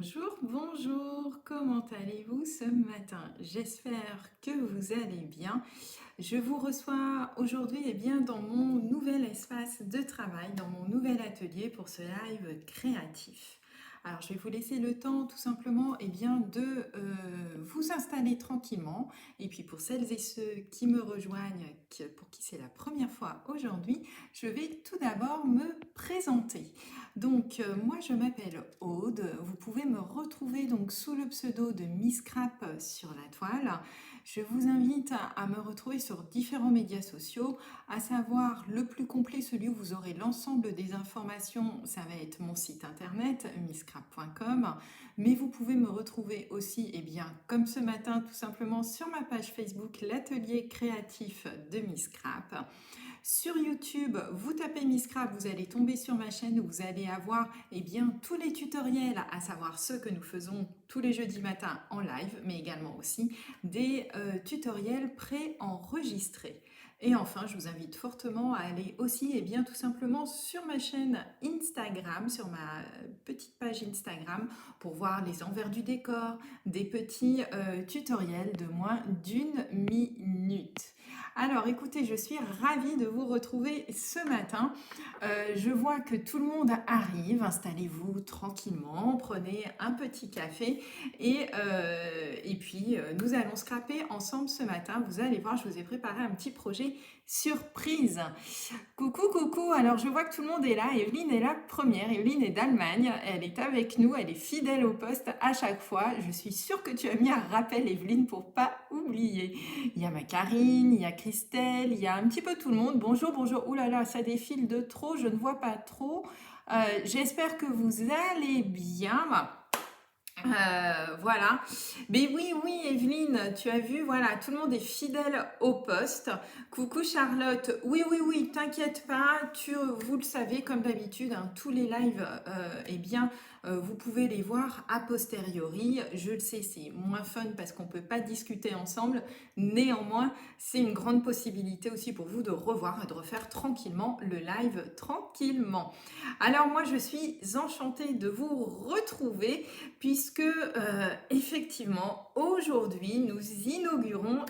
Bonjour, bonjour, comment allez-vous ce matin? J'espère que vous allez bien. Je vous reçois aujourd'hui dans mon nouvel espace de travail, dans mon nouvel atelier pour ce live créatif. Alors, je vais vous laisser le temps tout simplement de vous installer tranquillement. Et puis pour celles et ceux qui me rejoignent, pour qui c'est la première fois aujourd'hui, je vais tout d'abord me présenter. Moi je m'appelle Aude, vous pouvez me retrouver donc sous le pseudo de Miss Crap sur la toile. Je vous invite à me retrouver sur différents médias sociaux, à savoir le plus complet, celui où vous aurez l'ensemble des informations, ça va être mon site internet misscrap.com, mais vous pouvez me retrouver aussi, comme ce matin, tout simplement sur ma page Facebook, l'atelier créatif de Miss Crap. Sur YouTube, vous tapez Miss Crap, vous allez tomber sur ma chaîne où vous allez avoir tous les tutoriels, à savoir ceux que nous faisons tous les jeudis matins en live, mais également aussi des tutoriels préenregistrés. Et enfin, je vous invite fortement à aller aussi tout simplement sur ma chaîne Instagram, sur ma petite page Instagram, pour voir les envers du décor, des petits tutoriels de moins d'une minute. Alors écoutez, je suis ravie de vous retrouver ce matin. Je vois que tout le monde arrive, installez-vous tranquillement, prenez un petit café et puis nous allons scraper ensemble ce matin. Vous allez voir, je vous ai préparé un petit projet surprise. Coucou, coucou, alors je vois que tout le monde est là. Evelyne est la première, Evelyne est d'Allemagne, elle est avec nous, elle est fidèle au poste à chaque fois. Je suis sûre que tu as mis un rappel, Evelyne, pour pas oublier. Il y a ma Karine, il y a Christelle, il y a un petit peu tout le monde. Bonjour, bonjour, ouh là là, ça défile de trop, je ne vois pas trop. J'espère que vous allez bien. Voilà. Mais oui, oui, Evelyne, tu as vu, voilà, tout le monde est fidèle au poste. Coucou Charlotte. Oui, oui, oui, t'inquiète pas, vous le savez, comme d'habitude, hein, tous les lives, vous pouvez les voir a posteriori. Je le sais, c'est moins fun parce qu'on peut pas discuter ensemble. Néanmoins, c'est une grande possibilité aussi pour vous de revoir et de refaire tranquillement le live tranquillement. Alors moi, je suis enchantée de vous retrouver puisque effectivement aujourd'hui nous inaugurons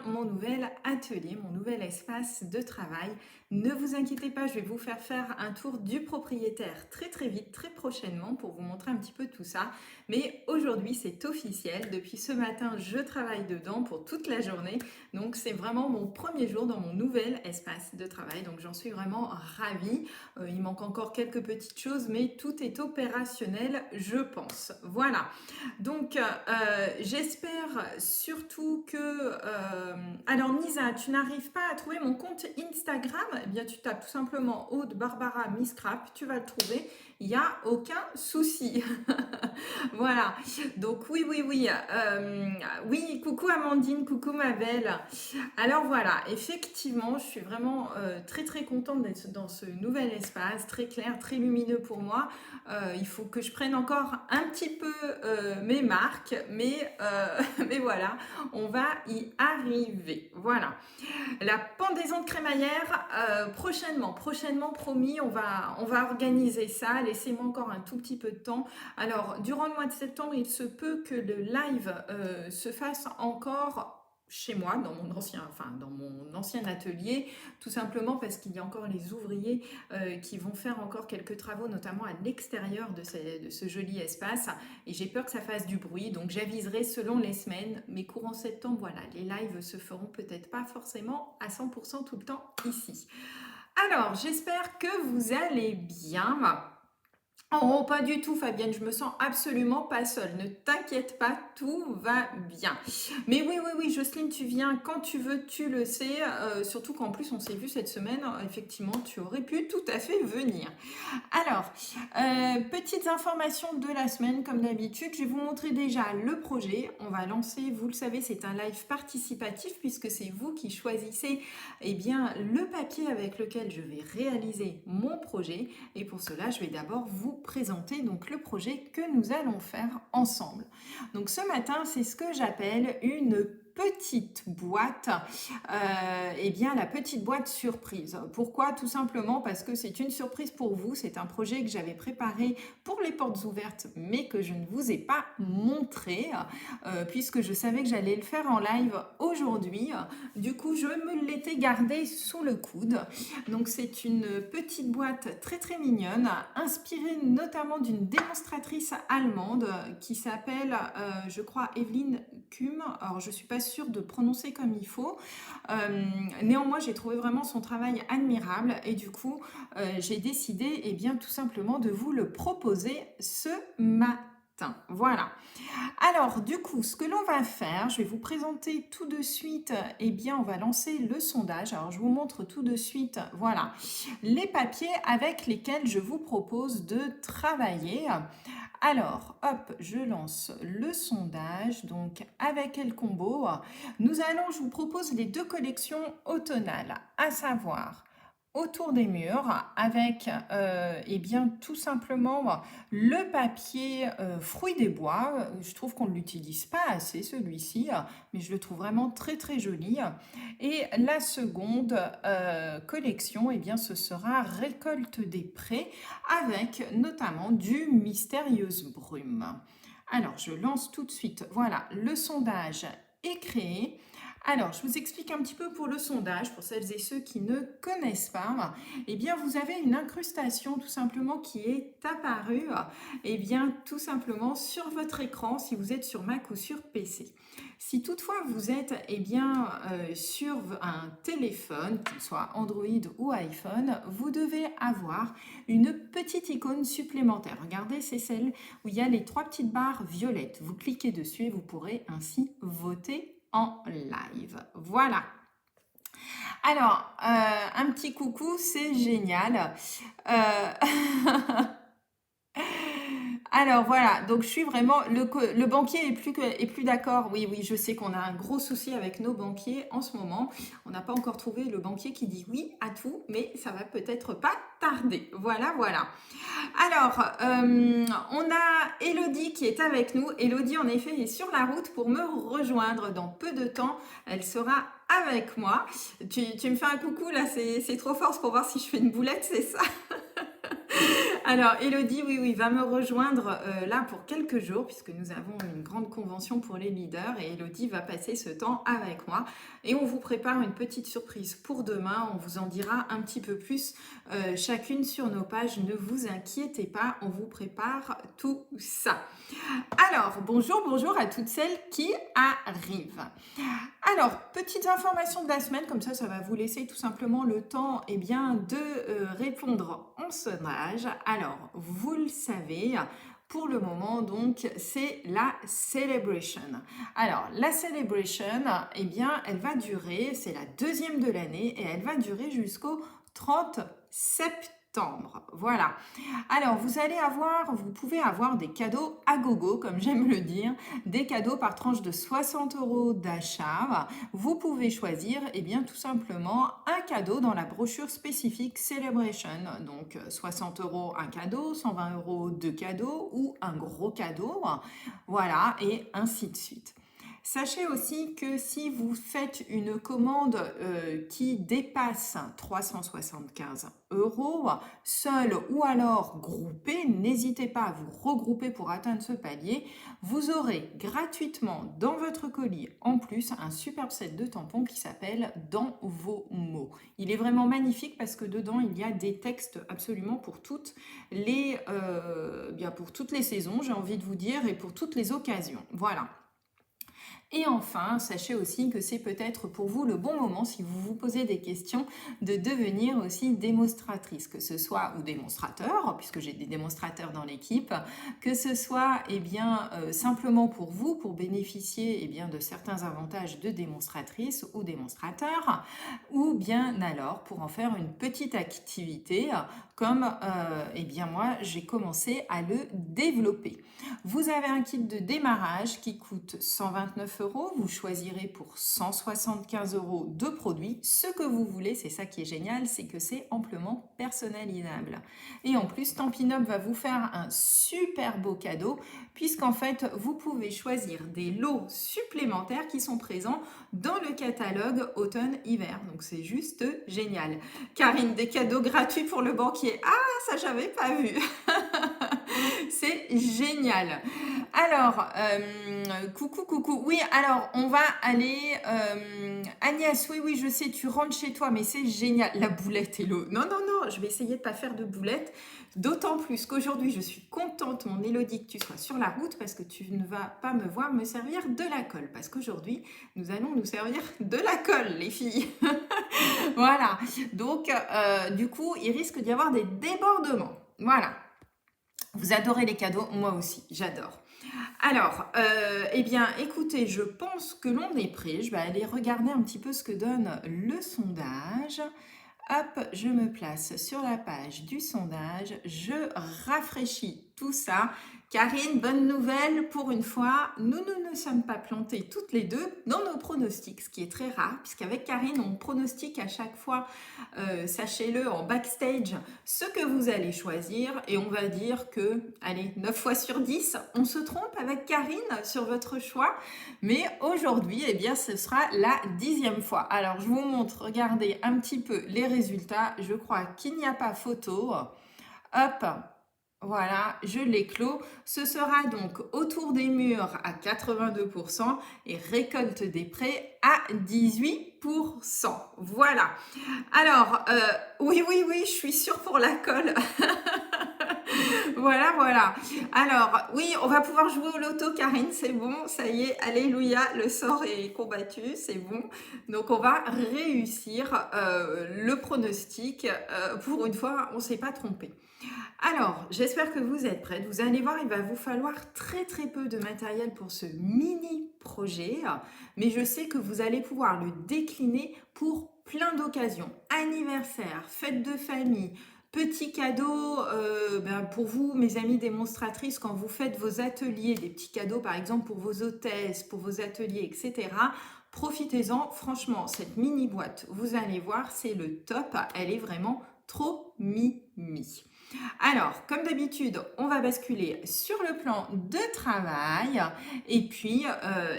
mon nouvel atelier, mon nouvel espace de travail. Ne vous inquiétez pas, je vais vous faire un tour du propriétaire très très vite, très prochainement pour vous montrer un petit peu tout ça. Mais aujourd'hui c'est officiel, depuis ce matin je travaille dedans pour toute la journée. Donc c'est vraiment mon premier jour dans mon nouvel espace de travail, donc j'en suis vraiment ravie. Il manque encore quelques petites choses, mais tout est opérationnel, je pense. Voilà. Donc, j'espère surtout que... Alors, Nisa, tu n'arrives pas à trouver mon compte Instagram? Eh bien, tu tapes tout simplement Aude Barbara Miss Crap, tu vas le trouver. Il n'y a aucun souci. Voilà. Donc, oui, oui, oui. Oui, coucou Amandine, coucou ma belle. Alors voilà, effectivement, je suis vraiment très très contente d'être dans ce nouvel espace, très clair, très lumineux pour moi. Il faut que je prenne encore un petit peu mes marques, mais voilà, on va y arriver. Voilà. La pendaison de crémaillère, prochainement promis, on va organiser ça. Laissez-moi encore un tout petit peu de temps. Alors, durant le mois de septembre, il se peut que le live se fasse encore chez moi, dans mon ancien atelier, tout simplement parce qu'il y a encore les ouvriers qui vont faire encore quelques travaux, notamment à l'extérieur de ce joli espace, et j'ai peur que ça fasse du bruit, donc j'aviserai selon les semaines, mais courant septembre, voilà, les lives se feront peut-être pas forcément à 100% tout le temps ici. Alors, j'espère que vous allez bien. Oh, pas du tout, Fabienne, je me sens absolument pas seule. Ne t'inquiète pas, tout va bien. Mais oui, oui, oui, Jocelyne, tu viens quand tu veux, tu le sais. Surtout qu'en plus, on s'est vu cette semaine. Effectivement, tu aurais pu tout à fait venir. Alors, petites informations de la semaine, comme d'habitude. Je vais vous montrer déjà le projet. On va lancer, vous le savez, c'est un live participatif puisque c'est vous qui choisissez le papier avec lequel je vais réaliser mon projet. Et pour cela, je vais d'abord vous présenter donc le projet que nous allons faire ensemble. Donc ce matin, c'est ce que j'appelle une petite boîte, eh bien la petite boîte surprise. Pourquoi? Tout simplement parce que c'est une surprise pour vous. C'est un projet que j'avais préparé pour les portes ouvertes, mais que je ne vous ai pas montré, puisque je savais que j'allais le faire en live aujourd'hui. Du coup, je me l'étais gardé sous le coude. Donc, c'est une petite boîte très très mignonne, inspirée notamment d'une démonstratrice allemande qui s'appelle, je crois, Evelyn Kuhm. Alors, je ne suis pas sûre de prononcer comme il faut. Néanmoins, j'ai trouvé vraiment son travail admirable et du coup, j'ai décidé, eh bien, tout simplement de vous le proposer ce matin. Voilà. Alors, du coup, ce que l'on va faire, je vais vous présenter tout de suite, eh bien, on va lancer le sondage. Alors, je vous montre tout de suite, voilà, les papiers avec lesquels je vous propose de travailler. Alors, hop, je lance le sondage. Donc, avec El Combo, je vous propose les deux collections automnales, à savoir autour des murs avec eh bien tout simplement le papier fruit des bois. Je trouve qu'on ne l'utilise pas assez celui-ci, mais je le trouve vraiment très très joli. Et la seconde collection, eh bien ce sera récolte des prés avec notamment du mystérieuse brume. Alors je lance tout de suite, voilà, le sondage est créé. Alors, je vous explique un petit peu pour le sondage, pour celles et ceux qui ne connaissent pas. Eh bien, vous avez une incrustation tout simplement qui est apparue, eh bien, tout simplement sur votre écran si vous êtes sur Mac ou sur PC. Si toutefois vous êtes eh bien, sur un téléphone, qu'il soit Android ou iPhone, vous devez avoir une petite icône supplémentaire. Regardez, c'est celle où il y a les trois petites barres violettes. Vous cliquez dessus et vous pourrez ainsi voter en live. Voilà. Alors, un petit coucou, c'est génial. Alors voilà, donc je suis vraiment, le banquier est plus d'accord. Oui, oui, je sais qu'on a un gros souci avec nos banquiers en ce moment. On n'a pas encore trouvé le banquier qui dit oui à tout, mais ça va peut-être pas tarder. Voilà, voilà. Alors, on a Elodie qui est avec nous. Elodie, en effet, est sur la route pour me rejoindre dans peu de temps. Elle sera avec moi. Tu me fais un coucou, là, c'est trop fort, c'est pour voir si je fais une boulette, c'est ça? Alors, Elodie, oui, oui, va me rejoindre là pour quelques jours, puisque nous avons une grande convention pour les leaders, et Elodie va passer ce temps avec moi. Et on vous prépare une petite surprise pour demain, on vous en dira un petit peu plus chacune sur nos pages, ne vous inquiétez pas, on vous prépare tout ça. Alors, bonjour, bonjour à toutes celles qui arrivent. Alors, petites informations de la semaine, comme ça va vous laisser tout simplement le temps eh bien, de répondre en sondage. Alors, vous le savez, pour le moment, donc, c'est la Celebration. Alors, la Celebration, eh bien, elle va durer, c'est la deuxième de l'année, et elle va durer jusqu'au 30 septembre. Voilà. Alors, vous pouvez avoir des cadeaux à gogo, comme j'aime le dire, des cadeaux par tranche de 60 € d'achat. Vous pouvez choisir, eh bien, tout simplement un cadeau dans la brochure spécifique Celebration. Donc, 60 € un cadeau, 120 € deux cadeaux ou un gros cadeau. Voilà, et ainsi de suite. Sachez aussi que si vous faites une commande qui dépasse 375 €, seul ou alors groupé, n'hésitez pas à vous regrouper pour atteindre ce palier. Vous aurez gratuitement dans votre colis en plus un superbe set de tampons qui s'appelle Dans vos mots. Il est vraiment magnifique parce que dedans il y a des textes absolument pour toutes les saisons, j'ai envie de vous dire, et pour toutes les occasions. Voilà. Et enfin, sachez aussi que c'est peut-être pour vous le bon moment, si vous vous posez des questions, de devenir aussi démonstratrice, que ce soit, ou démonstrateur, puisque j'ai des démonstrateurs dans l'équipe, que ce soit eh bien, simplement pour vous, pour bénéficier eh bien, de certains avantages de démonstratrice ou démonstrateur, ou bien alors pour en faire une petite activité, comme eh bien, moi j'ai commencé à le développer. Vous avez un kit de démarrage qui coûte 129 €. Vous choisirez pour 175 € de produits ce que vous voulez. C'est ça qui est génial, c'est que c'est amplement personnalisable. Et en plus, Stampin' Up va vous faire un super beau cadeau puisqu'en fait, vous pouvez choisir des lots supplémentaires qui sont présents dans le catalogue automne-hiver. Donc, c'est juste génial. Karine, des cadeaux gratuits pour le banquier. Ah, ça, j'avais pas vu. C'est génial. Alors, coucou, coucou. Oui, alors, on va aller... Agnès, oui, oui, je sais, tu rentres chez toi, mais c'est génial. La boulette, Hello. Non, non, non, je vais essayer de pas faire de boulette. D'autant plus qu'aujourd'hui, je suis contente, mon Élodie, que tu sois sur la route parce que tu ne vas pas me voir me servir de la colle. Parce qu'aujourd'hui, nous allons nous servir de la colle, les filles. Voilà. Donc, du coup, il risque d'y avoir des débordements. Voilà. Vous adorez les cadeaux, moi aussi, j'adore. Alors, eh bien, écoutez, je pense que l'on est prêt. Je vais aller regarder un petit peu ce que donne le sondage. Hop, je me place sur la page du sondage. Je rafraîchis tout ça. Karine, bonne nouvelle, pour une fois, nous ne nous sommes pas plantées toutes les deux dans nos pronostics, ce qui est très rare, puisqu'avec Karine, on pronostique à chaque fois, sachez-le, en backstage, ce que vous allez choisir, et on va dire que, allez, 9 fois sur 10, on se trompe avec Karine sur votre choix, mais aujourd'hui, eh bien, ce sera la 10e fois. Alors, je vous montre, regardez un petit peu les résultats, je crois qu'il n'y a pas photo. Hop, voilà, je l'ai clos. Ce sera donc autour des murs à 82% et récolte des prêts à 18%. Voilà. Alors, oui, oui, oui, je suis sûre pour la colle. Voilà, voilà. Alors, oui, on va pouvoir jouer au loto, Karine, c'est bon, ça y est, alléluia, le sort est combattu, c'est bon. Donc, on va réussir le pronostic. Pour une fois, on ne s'est pas trompé. Alors, j'espère que vous êtes prêtes. Vous allez voir, il va vous falloir très très peu de matériel pour ce mini projet, mais je sais que vous allez pouvoir le décliner pour plein d'occasions. Anniversaire, fête de famille, petits cadeaux pour vous, mes amies démonstratrices, quand vous faites vos ateliers, des petits cadeaux par exemple pour vos hôtesses, pour vos ateliers, etc. Profitez-en, franchement, cette mini boîte, vous allez voir, c'est le top. Elle est vraiment trop mimi. Alors, comme d'habitude, on va basculer sur le plan de travail et puis,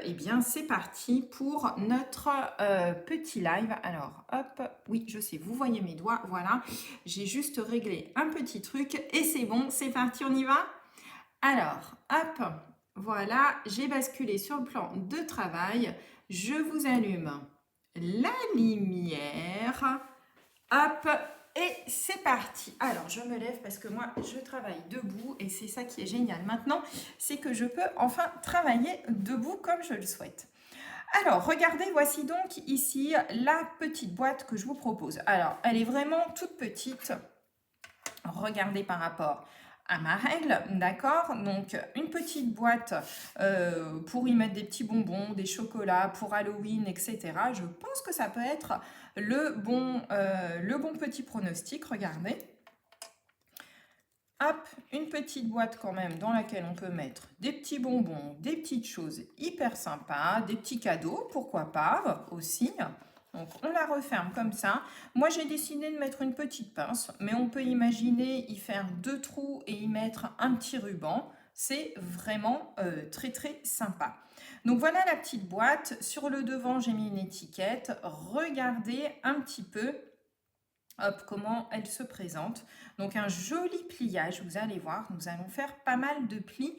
eh bien, c'est parti pour notre petit live. Alors, hop, oui, je sais, vous voyez mes doigts, voilà. J'ai juste réglé un petit truc et c'est bon, c'est parti, on y va? Alors, hop, voilà, j'ai basculé sur le plan de travail. Je vous allume la lumière. Hop, et c'est parti. Alors, je me lève parce que moi, je travaille debout et c'est ça qui est génial maintenant, c'est que je peux enfin travailler debout comme je le souhaite. Alors, regardez, voici donc ici la petite boîte que je vous propose. Alors, elle est vraiment toute petite. Regardez par rapport à ma règle, d'accord? Donc, une petite boîte pour y mettre des petits bonbons, des chocolats pour Halloween, etc. Je pense que ça peut être le bon petit pronostic. Regardez. Hop, une petite boîte quand même dans laquelle on peut mettre des petits bonbons, des petites choses hyper sympas, des petits cadeaux, pourquoi pas aussi. Donc, on la referme comme ça. Moi, j'ai décidé de mettre une petite pince, mais on peut imaginer y faire 2 trous et y mettre un petit ruban. C'est vraiment très, très sympa. Donc, voilà la petite boîte. Sur le devant, j'ai mis une étiquette. Regardez un petit peu comment elle se présente. Donc, un joli pliage, vous allez voir. Nous allons faire pas mal de plis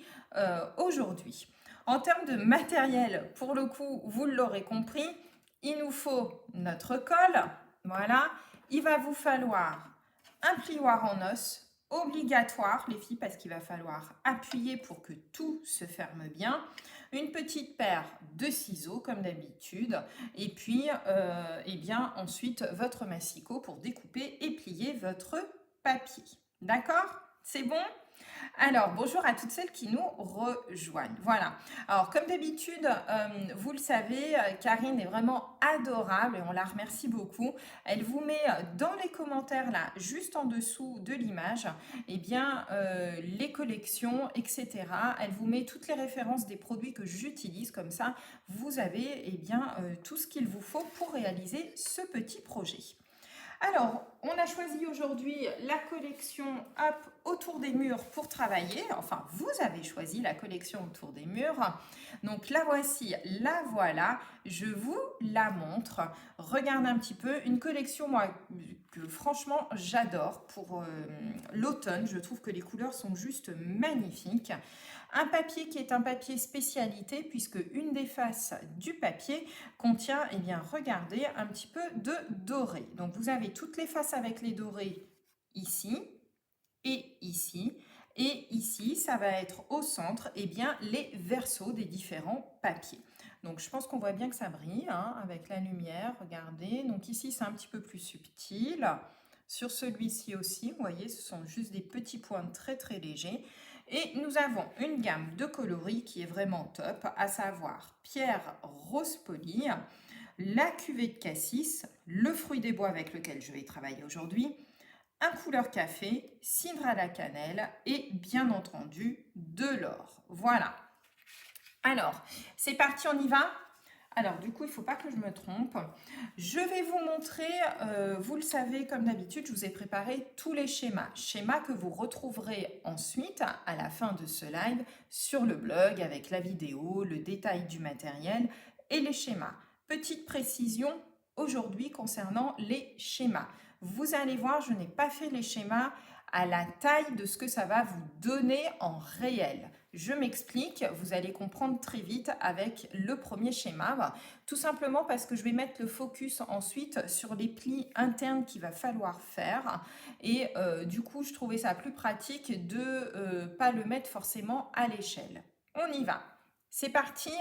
aujourd'hui. En termes de matériel, pour le coup, vous l'aurez compris, il nous faut notre colle, voilà. Il va vous falloir un plioir en os, obligatoire les filles, parce qu'il va falloir appuyer pour que tout se ferme bien. Une petite paire de ciseaux comme d'habitude. Et puis, eh bien, ensuite, votre massicot pour découper et plier votre papier. D'accord? C'est bon? Alors, bonjour à toutes celles qui nous rejoignent. Voilà. Alors, comme d'habitude, vous le savez, Karine est vraiment adorable et on la remercie beaucoup. Elle vous met dans les commentaires, là, juste en dessous de l'image, eh bien, les collections, etc. Elle vous met toutes les références des produits que j'utilise. Comme ça, vous avez, eh bien, tout ce qu'il vous faut pour réaliser ce petit projet. Alors, on a choisi aujourd'hui la collection Hop autour des murs pour travailler. Enfin, vous avez choisi la collection autour des murs. Donc la voici, la voilà. Je vous la montre. Regardez un petit peu. Une collection, moi, que franchement, j'adore pour l'automne. Je trouve que les couleurs sont juste magnifiques. Un papier qui est un papier spécialité puisque une des faces du papier contient, eh bien, regardez, un petit peu de doré. Donc, vous avez toutes les faces avec les dorés ici et ici. Et ici, ça va être au centre, eh bien, les versos des différents papiers. Donc, je pense qu'on voit bien que ça brille hein, avec la lumière. Regardez. Donc, ici, c'est un petit peu plus subtil. Sur celui-ci aussi, vous voyez, ce sont juste des petits points très, très légers. Et nous avons une gamme de coloris qui est vraiment top, à savoir Pierre Rose Poli, la cuvée de cassis, le fruit des bois avec lequel je vais travailler aujourd'hui, un couleur café, cidre à la cannelle et bien entendu de l'or. Voilà. Alors, c'est parti, on y va? Alors, du coup, il ne faut pas que je me trompe. Je vais vous montrer, vous le savez, comme d'habitude, je vous ai préparé tous les schémas. Schémas que vous retrouverez ensuite, à la fin de ce live, sur le blog, avec la vidéo, le détail du matériel et les schémas. Petite précision aujourd'hui concernant les schémas. Vous allez voir, je n'ai pas fait les schémas à la taille de ce que ça va vous donner en réel. Je m'explique, vous allez comprendre très vite avec le premier schéma, tout simplement parce que je vais mettre le focus ensuite sur les plis internes qu'il va falloir faire et du coup je trouvais ça plus pratique de pas le mettre forcément à l'échelle. On y va, c'est parti.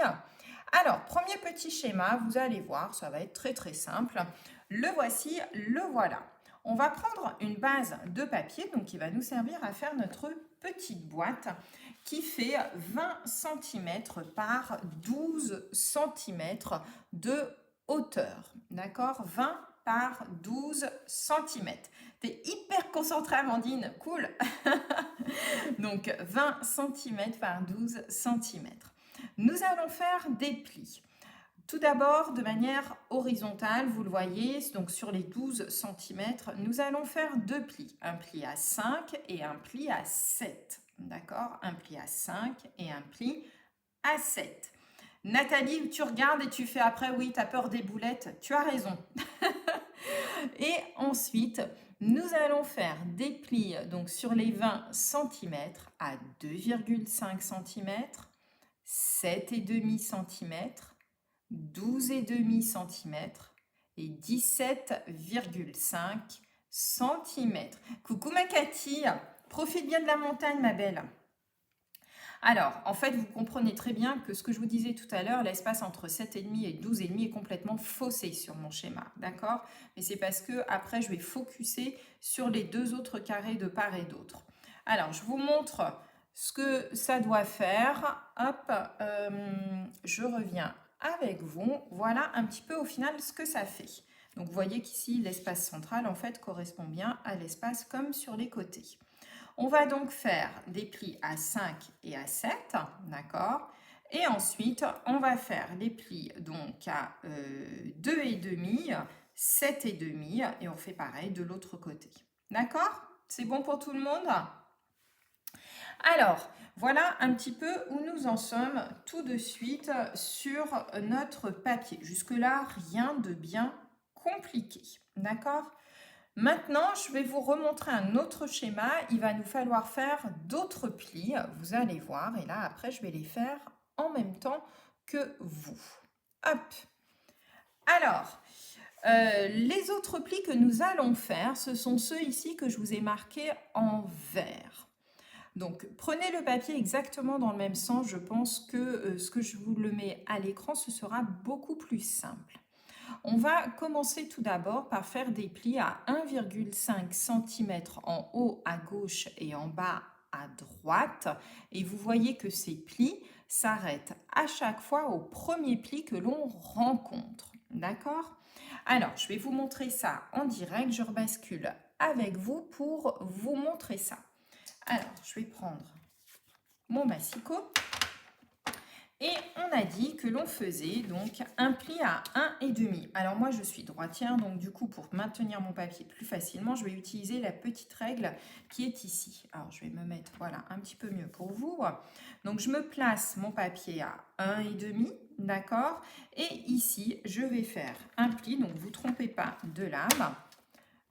Alors, premier petit schéma, vous allez voir, ça va être très très simple. Le voici, le voilà. On va prendre une base de papier donc qui va nous servir à faire notre petite boîte qui fait 20 cm par 12 cm de hauteur. D'accord? 20 par 12 cm. T'es hyper concentrée, Amandine. Cool. Donc 20 cm par 12 cm. Nous allons faire des plis. Tout d'abord, de manière horizontale, vous le voyez, donc sur les 12 cm, nous allons faire deux plis. Un pli à 5 et un pli à 7. D'accord? Un pli à 5 et un pli à 7. Nathalie, tu regardes et tu fais après, oui, tu as peur des boulettes. Tu as raison. Et ensuite, nous allons faire des plis donc sur les 20 cm à 2,5 cm, 7,5 cm, 12,5 cm et 17,5 cm. Coucou ma Cathy, profite bien de la montagne ma belle. Alors, en fait, vous comprenez très bien que ce que je vous disais tout à l'heure, l'espace entre 7,5 et 12,5 est complètement faussé sur mon schéma, d'accord? Mais c'est parce que après, je vais focuser sur les deux autres carrés de part et d'autre. Alors, je vous montre ce que ça doit faire. Hop, je reviens avec vous. Voilà un petit peu au final ce que ça fait. Donc, vous voyez qu'ici, l'espace central, en fait, correspond bien à l'espace comme sur les côtés. On va donc faire des plis à 5 et à 7, d'accord? Et ensuite, on va faire les plis donc à 2,5, 7,5 et on fait pareil de l'autre côté. D'accord? C'est bon pour tout le monde? Alors, voilà un petit peu où nous en sommes tout de suite sur notre papier. Jusque-là, rien de bien compliqué. D'accord? Maintenant, je vais vous remontrer un autre schéma. Il va nous falloir faire d'autres plis. Vous allez voir. Et là, après, je vais les faire en même temps que vous. Hop. Alors, les autres plis que nous allons faire, ce sont ceux ici que je vous ai marqués en vert. Donc, prenez le papier exactement dans le même sens. Je pense que ce que je vous le mets à l'écran, ce sera beaucoup plus simple. On va commencer tout d'abord par faire des plis à 1,5 cm en haut à gauche et en bas à droite et vous voyez que ces plis s'arrêtent à chaque fois au premier pli que l'on rencontre. D'accord? Alors, je vais vous montrer ça en direct. Je rebascule avec vous pour vous montrer ça. Alors, je vais prendre mon massicot. Et on a dit que l'on faisait donc un pli à 1,5. Alors moi je suis droitière, donc du coup pour maintenir mon papier plus facilement, je vais utiliser la petite règle qui est ici. Alors je vais me mettre voilà un petit peu mieux pour vous. Donc je me place mon papier à 1,5, d'accord? Et ici je vais faire un pli, donc vous ne trompez pas de lame.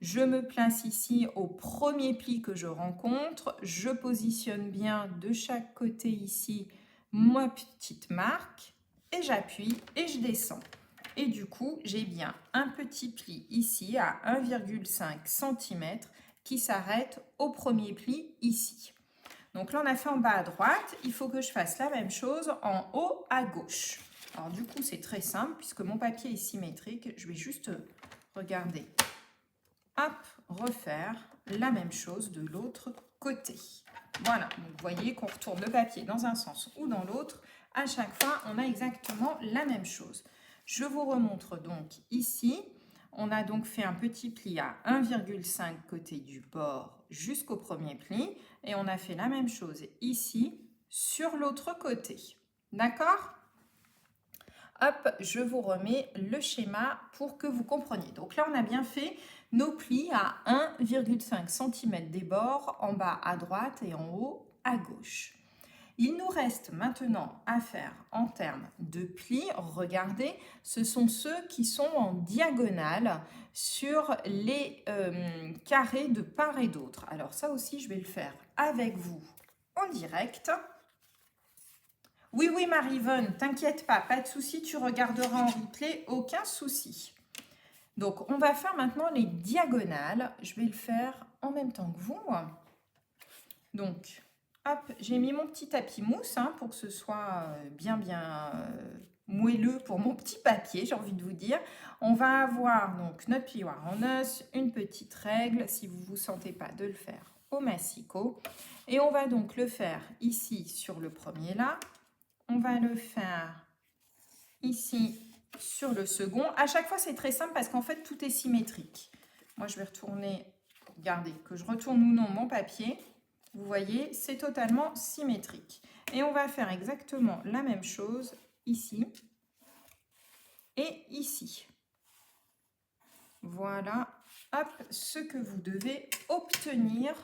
Je me place ici au premier pli que je rencontre. Je positionne bien de chaque côté ici ma petite marque et j'appuie et je descends. Et du coup, j'ai bien un petit pli ici à 1,5 cm qui s'arrête au premier pli ici. Donc là, on a fait en bas à droite. Il faut que je fasse la même chose en haut à gauche. Alors du coup, c'est très simple puisque mon papier est symétrique. Je vais juste regarder. Hop, refaire la même chose de l'autre côté. Voilà, donc vous voyez qu'on retourne le papier dans un sens ou dans l'autre. À chaque fois, on a exactement la même chose. Je vous remontre donc ici. On a donc fait un petit pli à 1,5 côté du bord jusqu'au premier pli. Et on a fait la même chose ici sur l'autre côté. D'accord ? Hop, je vous remets le schéma pour que vous compreniez. Donc là, on a bien fait nos plis à 1,5 cm des bords, en bas à droite et en haut à gauche. Il nous reste maintenant à faire en termes de plis. Regardez, ce sont ceux qui sont en diagonale sur les carrés de part et d'autre. Alors ça aussi, je vais le faire avec vous en direct. Oui, oui, Marie-Vonne, t'inquiète pas, pas de souci, tu regarderas en replay, aucun souci. Donc, on va faire maintenant les diagonales. Je vais le faire en même temps que vous. Donc, hop, j'ai mis mon petit tapis mousse pour que ce soit bien moelleux pour mon petit papier, j'ai envie de vous dire. On va avoir donc notre plioir en os, une petite règle, si vous ne vous sentez pas de le faire au massicot. Et on va donc le faire ici sur le premier là. On va le faire ici sur le second. À chaque fois, c'est très simple parce qu'en fait, tout est symétrique. Moi, je vais retourner, regardez, que je retourne ou non mon papier. Vous voyez, c'est totalement symétrique. Et on va faire exactement la même chose ici et ici. Voilà, hop, ce que vous devez obtenir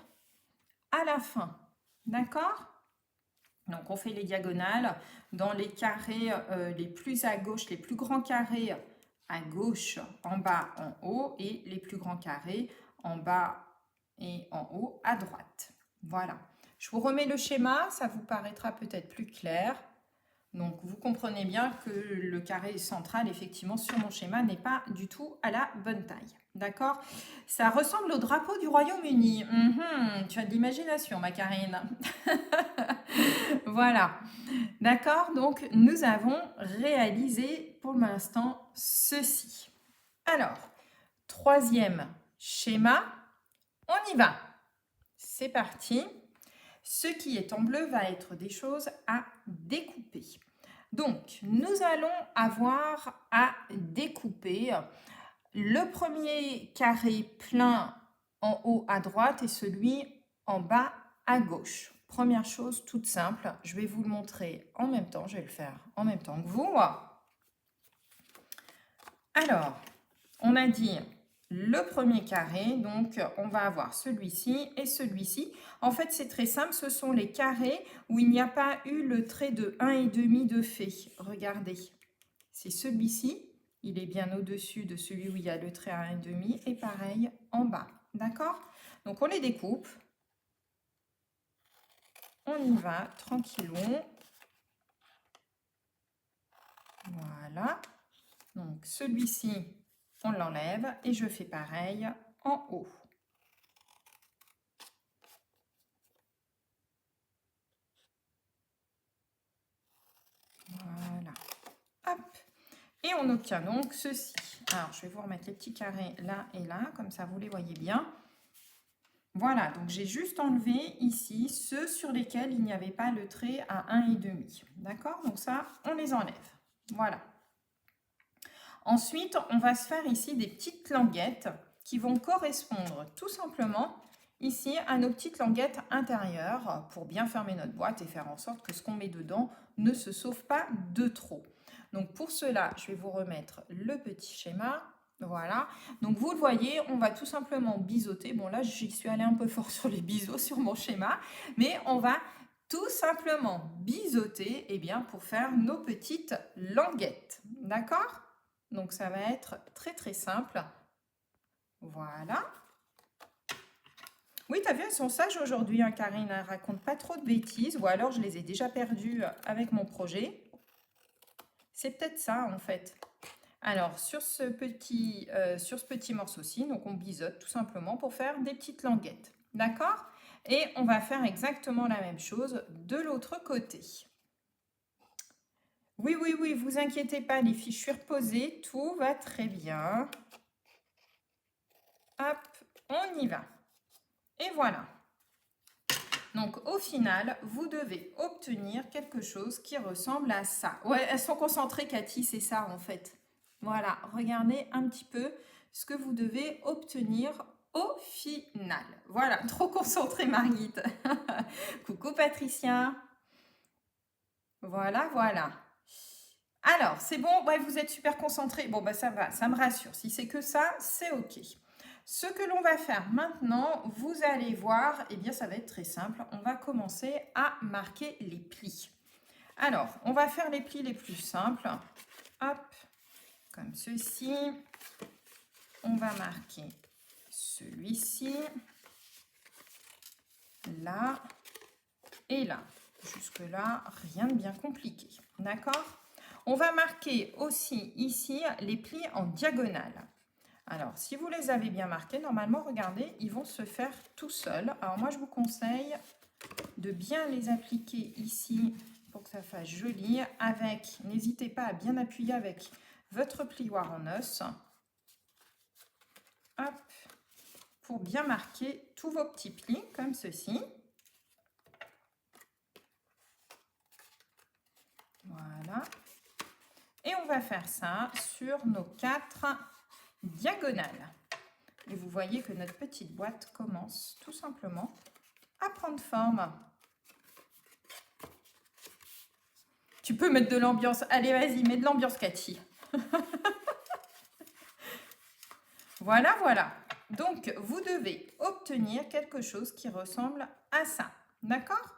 à la fin. D'accord ? Donc, on fait les diagonales dans les carrés les plus à gauche, les plus grands carrés à gauche, en bas, en haut, et les plus grands carrés en bas et en haut à droite. Voilà. Je vous remets le schéma, ça vous paraîtra peut-être plus clair. Donc, vous comprenez bien que le carré central, effectivement, sur mon schéma, n'est pas du tout à la bonne taille. D'accord? Ça ressemble au drapeau du Royaume-Uni. Tu as de l'imagination, ma Karine. Voilà. D'accord? Donc, nous avons réalisé pour l'instant ceci. Alors, troisième schéma, on y va. C'est parti. Ce qui est en bleu va être des choses à découper. Donc, nous allons avoir à découper le premier carré plein en haut à droite et celui en bas à gauche. Première chose toute simple, je vais vous le montrer en même temps, je vais le faire en même temps que vous. Alors, on a dit le premier carré, donc on va avoir celui-ci et celui-ci. En fait, c'est très simple, ce sont les carrés où il n'y a pas eu le trait de 1,5 de fait. Regardez, c'est celui-ci, il est bien au-dessus de celui où il y a le trait à 1,5 et pareil en bas. D'accord? Donc, on les découpe. On y va, tranquillon. Voilà. Donc, celui-ci, on l'enlève et je fais pareil en haut. Voilà. Hop. Et on obtient donc ceci. Alors, je vais vous remettre les petits carrés là et là, comme ça vous les voyez bien. Voilà, donc j'ai juste enlevé ici ceux sur lesquels il n'y avait pas le trait à 1,5. D'accord? Donc ça, on les enlève. Voilà. Ensuite, on va se faire ici des petites languettes qui vont correspondre tout simplement ici à nos petites languettes intérieures pour bien fermer notre boîte et faire en sorte que ce qu'on met dedans ne se sauve pas de trop. Donc pour cela, je vais vous remettre le petit schéma. Voilà, donc vous le voyez, on va tout simplement biseauter. Bon là, j'y suis allée un peu fort sur les biseaux sur mon schéma, mais on va tout simplement biseauter bien, pour faire nos petites languettes. D'accord? Donc ça va être très très simple. Voilà. Oui, tu as vu, elles sont sages aujourd'hui, hein, Karine. Elles ne racontent pas trop de bêtises, ou alors je les ai déjà perdues avec mon projet. C'est peut-être ça en fait. Alors sur ce petit morceau-ci, donc on biseaute tout simplement pour faire des petites languettes. D'accord? Et on va faire exactement la même chose de l'autre côté. Oui, oui, oui, vous inquiétez pas, les filles, je suis reposée, tout va très bien. Hop, on y va. Et voilà. Donc au final, vous devez obtenir quelque chose qui ressemble à ça. Ouais, elles sont concentrées, Cathy, c'est ça en fait. Voilà, regardez un petit peu ce que vous devez obtenir au final. Voilà, trop concentrée, Marguerite. Coucou, Patricia. Voilà, voilà. Alors, c'est bon, ouais, vous êtes super concentrés. Bon, bah ça va, ça me rassure. Si c'est que ça, c'est OK. Ce que l'on va faire maintenant, vous allez voir, eh bien, ça va être très simple. On va commencer à marquer les plis. Alors, on va faire les plis les plus simples. Hop, comme ceci. On va marquer celui-ci, là et là. Jusque-là, rien de bien compliqué. D'accord ? On va marquer aussi ici les plis en diagonale. Alors, si vous les avez bien marqués, normalement, regardez, ils vont se faire tout seuls. Alors, moi, je vous conseille de bien les appliquer ici pour que ça fasse joli. N'hésitez pas à bien appuyer avec votre plioir en os. Hop, pour bien marquer tous vos petits plis, comme ceci. Voilà. Et on va faire ça sur nos 4 diagonales. Et vous voyez que notre petite boîte commence tout simplement à prendre forme. Tu peux mettre de l'ambiance. Allez, vas-y, mets de l'ambiance, Cathy. Voilà, voilà. Donc, vous devez obtenir quelque chose qui ressemble à ça. D'accord ?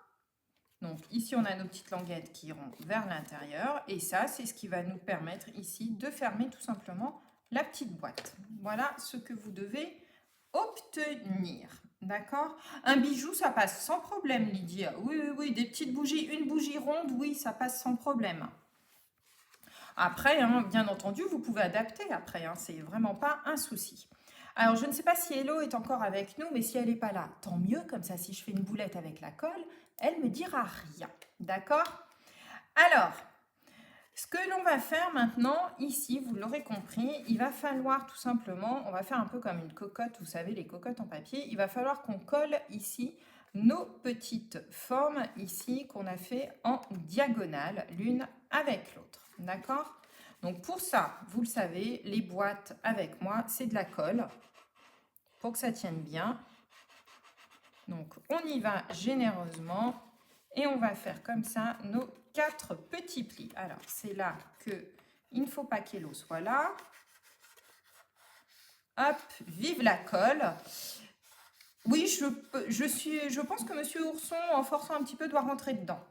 Donc, ici, on a nos petites languettes qui iront vers l'intérieur. Et ça, c'est ce qui va nous permettre ici de fermer tout simplement la petite boîte. Voilà ce que vous devez obtenir. D'accord? Un bijou, ça passe sans problème, Lydia. Oui, oui, oui. Des petites bougies, une bougie ronde, oui, ça passe sans problème. Après, hein, bien entendu, vous pouvez adapter après. Hein, c'est vraiment pas un souci. Alors, je ne sais pas si Hello est encore avec nous, mais si elle n'est pas là, tant mieux. Comme ça, si je fais une boulette avec la colle, elle me dira rien. D'accord? Alors, ce que l'on va faire maintenant, ici, vous l'aurez compris, il va falloir tout simplement, on va faire un peu comme une cocotte, vous savez, les cocottes en papier, il va falloir qu'on colle ici nos petites formes ici qu'on a fait en diagonale, l'une avec l'autre. D'accord? Donc pour ça, vous le savez, les boîtes avec moi, c'est de la colle pour que ça tienne bien. Donc on y va généreusement et on va faire comme ça nos 4 petits plis. Alors c'est là que il ne faut pas qu'Hello soit là. Hop, vive la colle. Oui, je pense que Monsieur Ourson, en forçant un petit peu, doit rentrer dedans.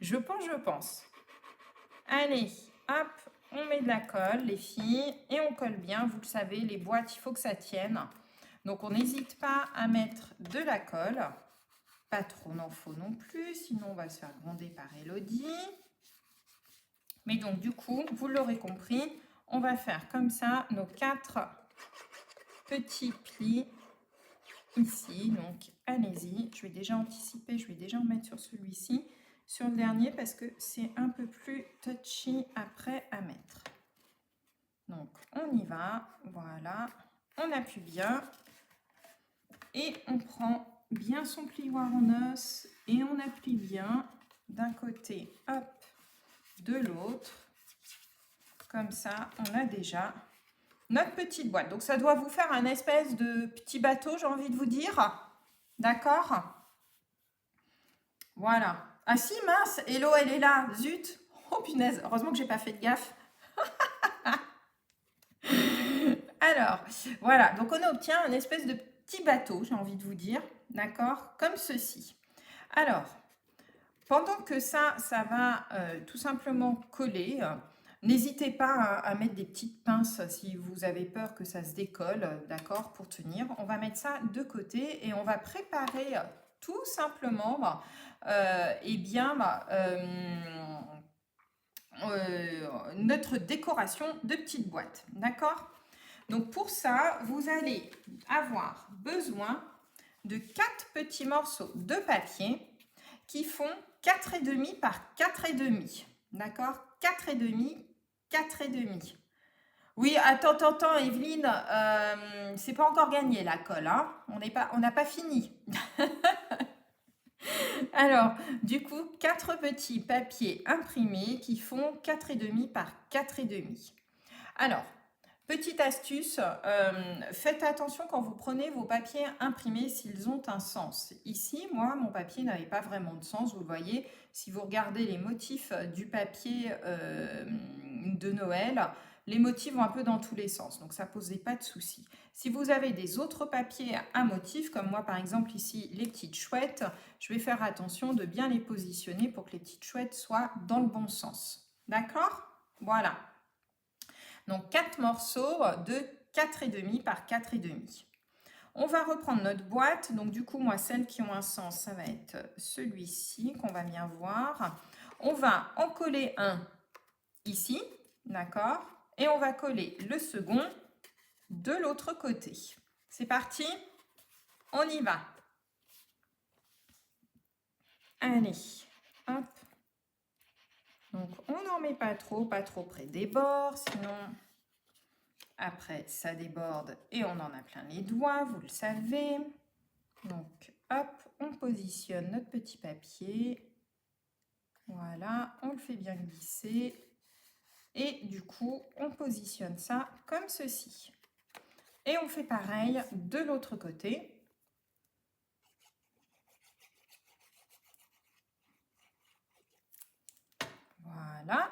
Je pense. Allez, hop, on met de la colle, les filles, et on colle bien. Vous le savez, les boîtes, il faut que ça tienne. Donc, on n'hésite pas à mettre de la colle. Pas trop n'en faut non plus, sinon on va se faire gronder par Elodie. Mais donc, du coup, vous l'aurez compris, on va faire comme ça nos 4 petits plis ici. Donc, allez-y. Je vais déjà anticiper, je vais déjà en mettre sur celui-ci, sur le dernier, parce que c'est un peu plus touchy après à mettre. Donc, on y va. Voilà. On appuie bien. Et on prend bien son plioir en os et on appuie bien d'un côté, hop, de l'autre. Comme ça, on a déjà notre petite boîte. Donc, ça doit vous faire un espèce de petit bateau, j'ai envie de vous dire. D'accord? Voilà. Ah si, mince, Hello, elle est là. Zut. Oh punaise, heureusement que j'ai pas fait de gaffe. Alors, voilà. Donc, on obtient un espèce de petit bateau, j'ai envie de vous dire. D'accord? Comme ceci. Alors, pendant que ça va tout simplement coller, n'hésitez pas à mettre des petites pinces si vous avez peur que ça se décolle, d'accord, pour tenir. On va mettre ça de côté et on va préparer tout simplement notre décoration de petite boîte, d'accord? Donc pour ça, vous allez avoir besoin de 4 petits morceaux de papier qui font 4,5 par 4,5. D'accord? 4,5, 4,5. Oui, attends, Evelyne, c'est pas encore gagné la colle, hein? On n'a pas fini. Alors, du coup, 4 petits papiers imprimés qui font 4,5 par 4,5. Alors, petite astuce, faites attention quand vous prenez vos papiers imprimés s'ils ont un sens. Ici, moi, mon papier n'avait pas vraiment de sens, vous le voyez. Si vous regardez les motifs du papier de Noël, les motifs vont un peu dans tous les sens, donc ça ne posait pas de souci. Si vous avez des autres papiers à motifs, comme moi par exemple ici, les petites chouettes, je vais faire attention de bien les positionner pour que les petites chouettes soient dans le bon sens. D'accord? Voilà. Donc 4 morceaux de 4,5 par 4,5. On va reprendre notre boîte. Donc du coup, moi, celles qui ont un sens, ça va être celui-ci qu'on va bien voir. On va en coller un ici, d'accord? Et on va coller le second de l'autre côté. C'est parti? On y va. Allez, hop. Donc on n'en met pas trop près des bords, sinon après ça déborde et on en a plein les doigts, vous le savez. Donc hop, on positionne notre petit papier. Voilà, on le fait bien glisser. Et du coup, on positionne ça comme ceci. Et on fait pareil de l'autre côté. Voilà.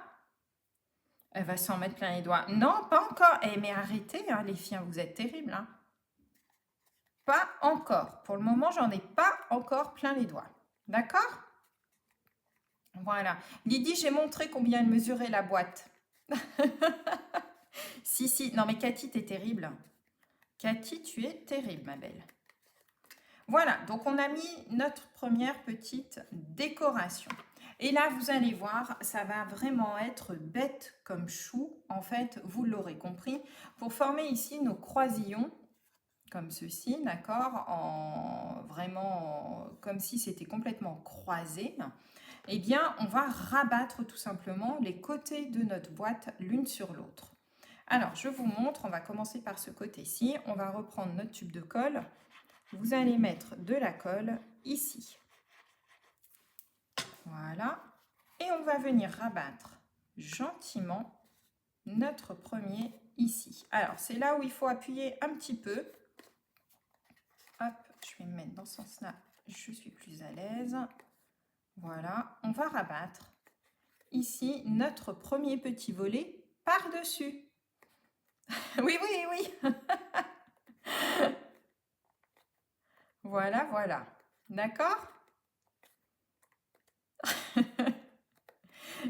Elle va s'en mettre plein les doigts. Non, pas encore. Eh, mais arrêtez, hein, les filles, vous êtes terribles. Hein. Pas encore. Pour le moment, j'en ai pas encore plein les doigts. D'accord? Voilà. Lydie, j'ai montré combien elle mesurait la boîte. Si. Non, mais Cathy, t'es terrible. Cathy, tu es terrible, ma belle. Voilà, donc on a mis notre première petite décoration. Et là, vous allez voir, ça va vraiment être bête comme chou. En fait, vous l'aurez compris. Pour former ici nos croisillons, comme ceci, d'accord, vraiment comme si c'était complètement croisé, eh bien, on va rabattre tout simplement les côtés de notre boîte l'une sur l'autre. Alors, je vous montre, on va commencer par ce côté-ci. On va reprendre notre tube de colle. Vous allez mettre de la colle ici. Voilà. Et on va venir rabattre gentiment notre premier ici. Alors, c'est là où il faut appuyer un petit peu. Hop, je vais me mettre dans ce sens-là. Je suis plus à l'aise. Voilà, on va rabattre ici notre premier petit volet par-dessus. Oui. Voilà. D'accord?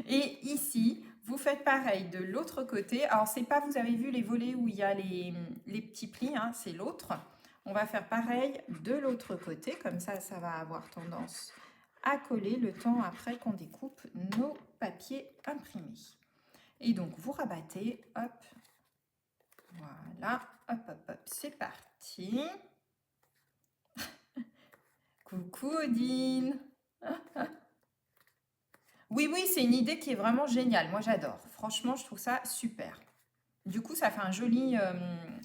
Et ici, vous faites pareil de l'autre côté. Alors, c'est pas, vous avez vu les volets où il y a les petits plis, hein, c'est l'autre. On va faire pareil de l'autre côté, comme ça va avoir tendance à coller le temps après qu'on découpe nos papiers imprimés. Et donc, vous rabattez, hop, voilà, hop, c'est parti. Coucou Odile. Oui, c'est une idée qui est vraiment géniale. Moi, j'adore. Franchement, je trouve ça super. Du coup, ça fait un joli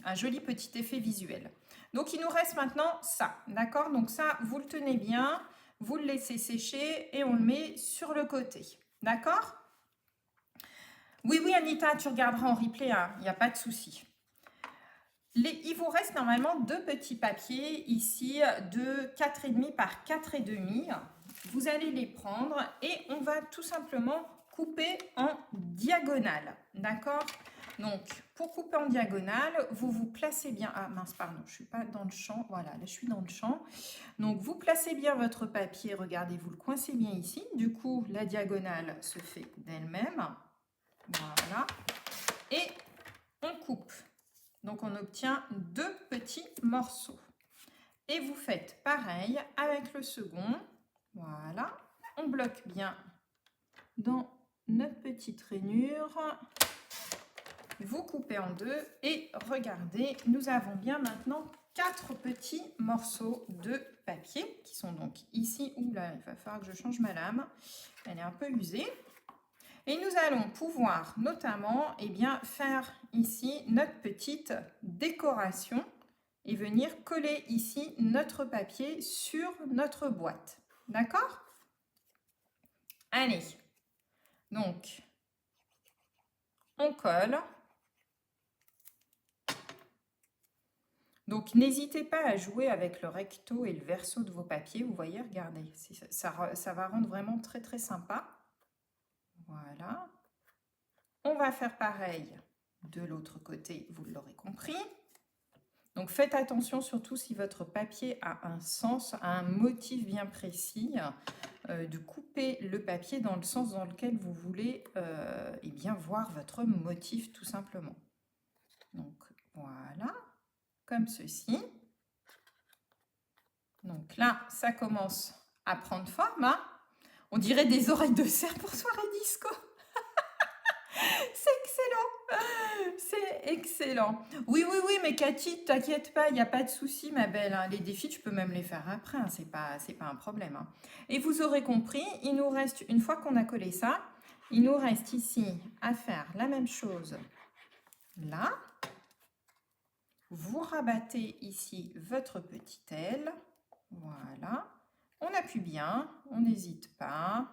un joli petit effet visuel. Donc, il nous reste maintenant ça, d'accord? Donc ça, vous le tenez bien, vous le laissez sécher et on le met sur le côté, d'accord? Oui, oui, Anita, tu regarderas en replay, hein, il n'y a pas de souci. Il vous reste normalement 2 petits papiers ici de 4,5 par 4,5. Vous allez les prendre et on va tout simplement couper en diagonale, d'accord? Donc, pour couper en diagonale, vous vous placez bien... Ah mince, pardon, je ne suis pas dans le champ. Voilà, là, je suis dans le champ. Donc, vous placez bien votre papier. Regardez, vous le coincez bien ici. Du coup, la diagonale se fait d'elle-même. Voilà. Et on coupe. Donc, on obtient 2 petits morceaux. Et vous faites pareil avec le second. Voilà. On bloque bien dans notre petite rainure. Vous coupez en 2 et regardez, nous avons bien maintenant 4 petits morceaux de papier qui sont donc ici. Oula, il va falloir que je change ma lame. Elle est un peu usée. Et nous allons pouvoir notamment faire ici notre petite décoration et venir coller ici notre papier sur notre boîte. D'accord? Allez, donc on colle. Donc n'hésitez pas à jouer avec le recto et le verso de vos papiers. Vous voyez, regardez, ça va rendre vraiment très très sympa. Voilà. On va faire pareil de l'autre côté, vous l'aurez compris. Donc faites attention surtout si votre papier a un sens, a un motif bien précis, de couper le papier dans le sens dans lequel vous voulez voir votre motif tout simplement. Donc voilà, comme ceci. Donc là, ça commence à prendre forme. Hein. On dirait des oreilles de cerf pour soirée disco. C'est excellent. C'est excellent. Oui, oui, oui, mais Cathy, t'inquiète pas, il n'y a pas de souci, ma belle. Hein. Les défis, tu peux même les faire après. Hein. C'est pas un problème. Hein. Et vous aurez compris, il nous reste, une fois qu'on a collé ça, il nous reste ici à faire la même chose là. Vous rabattez ici votre petite aile. Voilà. On appuie bien, on n'hésite pas.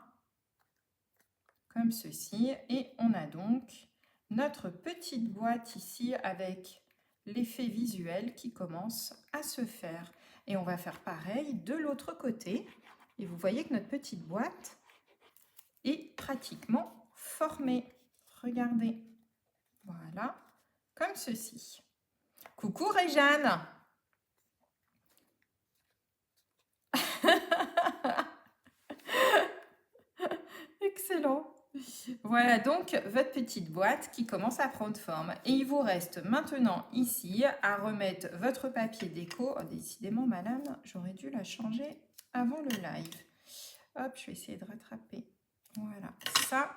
Comme ceci. Et on a donc notre petite boîte ici avec l'effet visuel qui commence à se faire. Et on va faire pareil de l'autre côté. Et vous voyez que notre petite boîte est pratiquement formée. Regardez. Voilà. Comme ceci. Coucou Réjeanne. Excellent. Voilà donc votre petite boîte qui commence à prendre forme. Et il vous reste maintenant ici à remettre votre papier déco. Oh, décidément, madame, j'aurais dû la changer avant le live. Hop, je vais essayer de rattraper. Voilà, ça.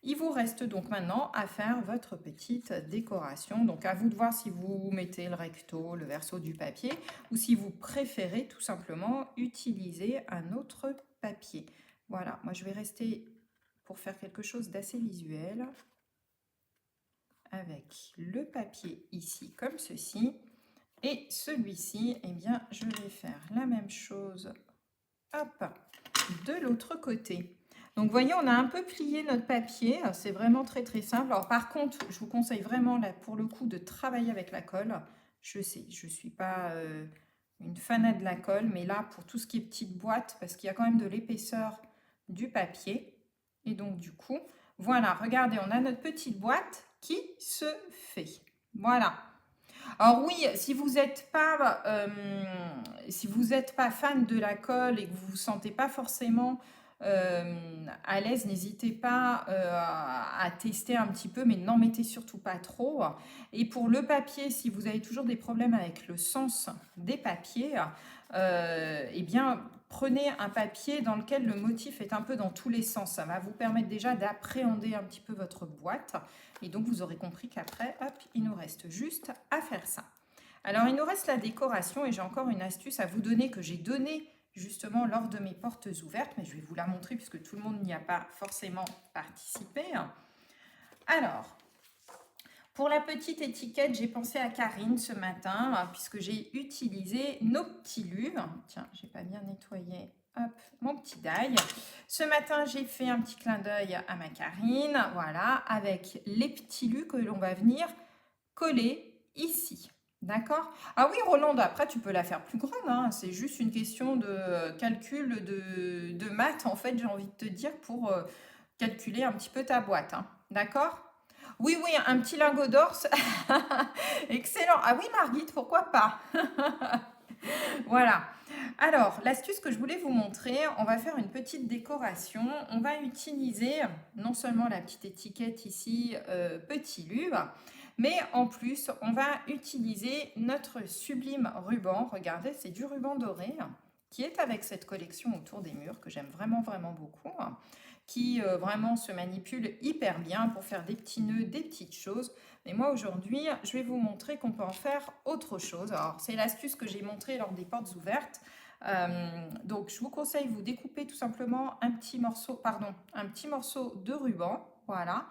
Il vous reste donc maintenant à faire votre petite décoration. Donc à vous de voir si vous mettez le recto, le verso du papier ou si vous préférez tout simplement utiliser un autre papier. Voilà, moi je vais rester pour faire quelque chose d'assez visuel avec le papier ici comme ceci et celui-ci, eh bien je vais faire la même chose, hop, de l'autre côté. Donc vous voyez, on a un peu plié notre papier, c'est vraiment très très simple. Alors par contre, je vous conseille vraiment là pour le coup de travailler avec la colle. Je sais, je suis pas une fanat de la colle, mais là pour tout ce qui est petite boîte, parce qu'il y a quand même de l'épaisseur du papier. Et donc, du coup, voilà, regardez, on a notre petite boîte qui se fait. Voilà. Alors oui, si vous n'êtes pas, fan de la colle et que vous ne vous sentez pas forcément à l'aise, n'hésitez pas à tester un petit peu, mais n'en mettez surtout pas trop. Et pour le papier, si vous avez toujours des problèmes avec le sens des papiers, eh bien, prenez un papier dans lequel le motif est un peu dans tous les sens. Ça va vous permettre déjà d'appréhender un petit peu votre boîte. Et donc, vous aurez compris qu'après, hop, il nous reste juste à faire ça. Alors, il nous reste la décoration et j'ai encore une astuce à vous donner que j'ai donnée justement lors de mes portes ouvertes. Mais je vais vous la montrer puisque tout le monde n'y a pas forcément participé. Alors, Pour la petite étiquette, j'ai pensé à Karine ce matin, puisque j'ai utilisé nos petits lus. Tiens, j'ai pas bien nettoyé. Hop, mon petit die. Ce matin, j'ai fait un petit clin d'œil à ma Karine, voilà, avec les petits lus que l'on va venir coller ici. D'accord? Ah oui, Rolande, après, tu peux la faire plus grande, hein. C'est juste une question de calcul de maths, en fait, j'ai envie de te dire, pour calculer un petit peu ta boîte, hein. D'accord? Oui, oui, un petit lingot d'or. Excellent. Ah oui, Margit, pourquoi pas? Voilà. Alors, l'astuce que je voulais vous montrer, on va faire une petite décoration. On va utiliser non seulement la petite étiquette ici, petit lu, mais en plus, on va utiliser notre sublime ruban. Regardez, c'est du ruban doré qui est avec cette collection autour des murs que j'aime vraiment, vraiment beaucoup, qui vraiment se manipule hyper bien pour faire des petits nœuds, des petites choses. Mais moi aujourd'hui, je vais vous montrer qu'on peut en faire autre chose. Alors c'est l'astuce que j'ai montrée lors des portes ouvertes. Donc je vous conseille, vous découpez tout simplement un petit morceau de ruban. Voilà.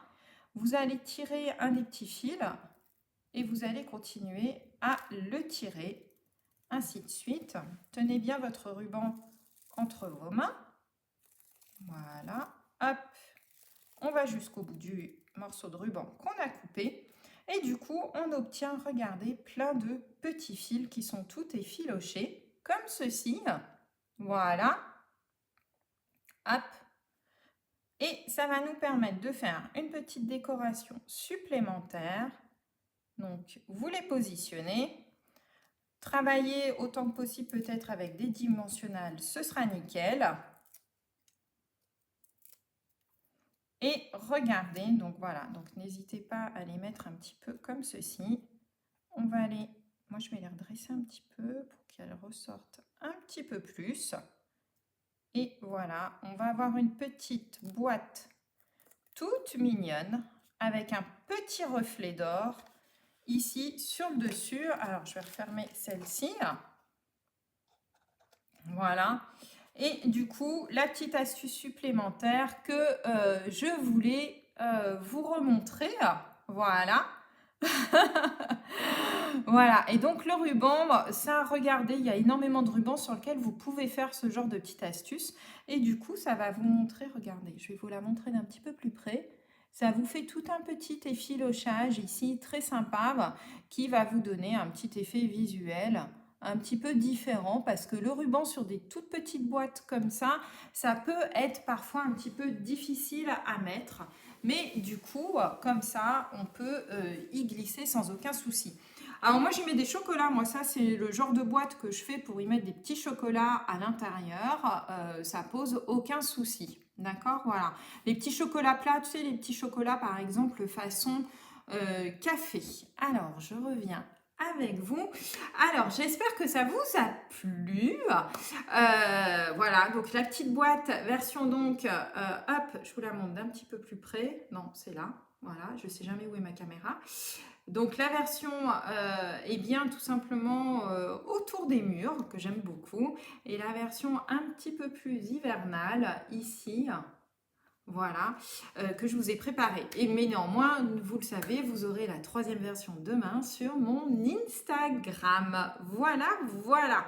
Vous allez tirer un des petits fils et vous allez continuer à le tirer, ainsi de suite. Tenez bien votre ruban entre vos mains. Voilà. Hop, on va jusqu'au bout du morceau de ruban qu'on a coupé. Et du coup, on obtient, regardez, plein de petits fils qui sont tout effilochés, comme ceci. Voilà. Hop. Et ça va nous permettre de faire une petite décoration supplémentaire. Donc, vous les positionnez. Travaillez autant que possible peut-être avec des dimensionnels, ce sera nickel. Et regardez, donc voilà, donc n'hésitez pas à les mettre un petit peu comme ceci. On va aller, moi je vais les redresser un petit peu pour qu'elles ressortent un petit peu plus. Et voilà, on va avoir une petite boîte toute mignonne avec un petit reflet d'or ici sur le dessus. Alors je vais refermer celle-ci. Voilà. Et du coup, la petite astuce supplémentaire que je voulais vous remontrer. Voilà. Voilà. Et donc, le ruban, ça, regardez, il y a énormément de rubans sur lesquels vous pouvez faire ce genre de petite astuce. Et du coup, ça va vous montrer, regardez, je vais vous la montrer d'un petit peu plus près. Ça vous fait tout un petit effilochage ici, très sympa, qui va vous donner un petit effet visuel un petit peu différent parce que le ruban sur des toutes petites boîtes comme ça peut être parfois un petit peu difficile à mettre. Mais du coup, comme ça, on peut y glisser sans aucun souci. Alors moi, j'y mets des chocolats. Moi, ça, c'est le genre de boîte que je fais pour y mettre des petits chocolats à l'intérieur. Ça pose aucun souci. D'accord? Voilà. Les petits chocolats plats, tu sais, les petits chocolats, par exemple, façon café. Alors, je reviens avec vous. Alors, j'espère que ça vous a plu. Voilà, donc la petite boîte version donc, hop, je vous la montre d'un petit peu plus près. Non, c'est là. Voilà, je ne sais jamais où est ma caméra. Donc la version est bien tout simplement autour des murs, que j'aime beaucoup. Et la version un petit peu plus hivernale, ici, voilà, que je vous ai préparé. Mais néanmoins, vous le savez, vous aurez la troisième version demain sur mon Instagram. Voilà, voilà.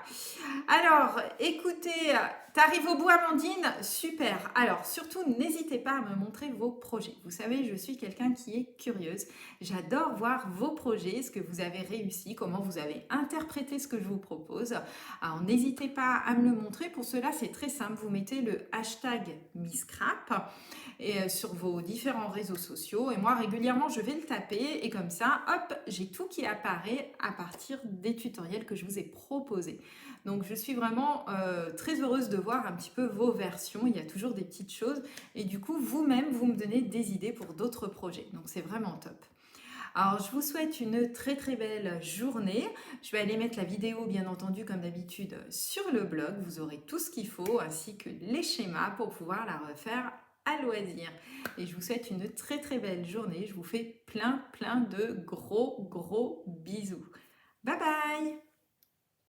Alors, écoutez, t'arrives au bout, Amandine? Super. Alors, surtout, n'hésitez pas à me montrer vos projets. Vous savez, je suis quelqu'un qui est curieuse. J'adore voir vos projets, ce que vous avez réussi, comment vous avez interprété ce que je vous propose. Alors, n'hésitez pas à me le montrer. Pour cela, c'est très simple. Vous mettez le hashtag MissCrap sur vos différents réseaux sociaux. Et moi, régulièrement, je vais le taper. Et comme ça, hop, j'ai tout qui apparaît à partir des tutoriels que je vous ai proposés. Donc, je suis vraiment très heureuse de voir un petit peu vos versions. Il y a toujours des petites choses. Et du coup, vous-même, vous me donnez des idées pour d'autres projets. Donc, c'est vraiment top. Alors, je vous souhaite une très très belle journée. Je vais aller mettre la vidéo, bien entendu, comme d'habitude, sur le blog. Vous aurez tout ce qu'il faut, ainsi que les schémas pour pouvoir la refaire à loisir. Et je vous souhaite une très très belle journée. Je vous fais plein de gros bisous. Bye bye!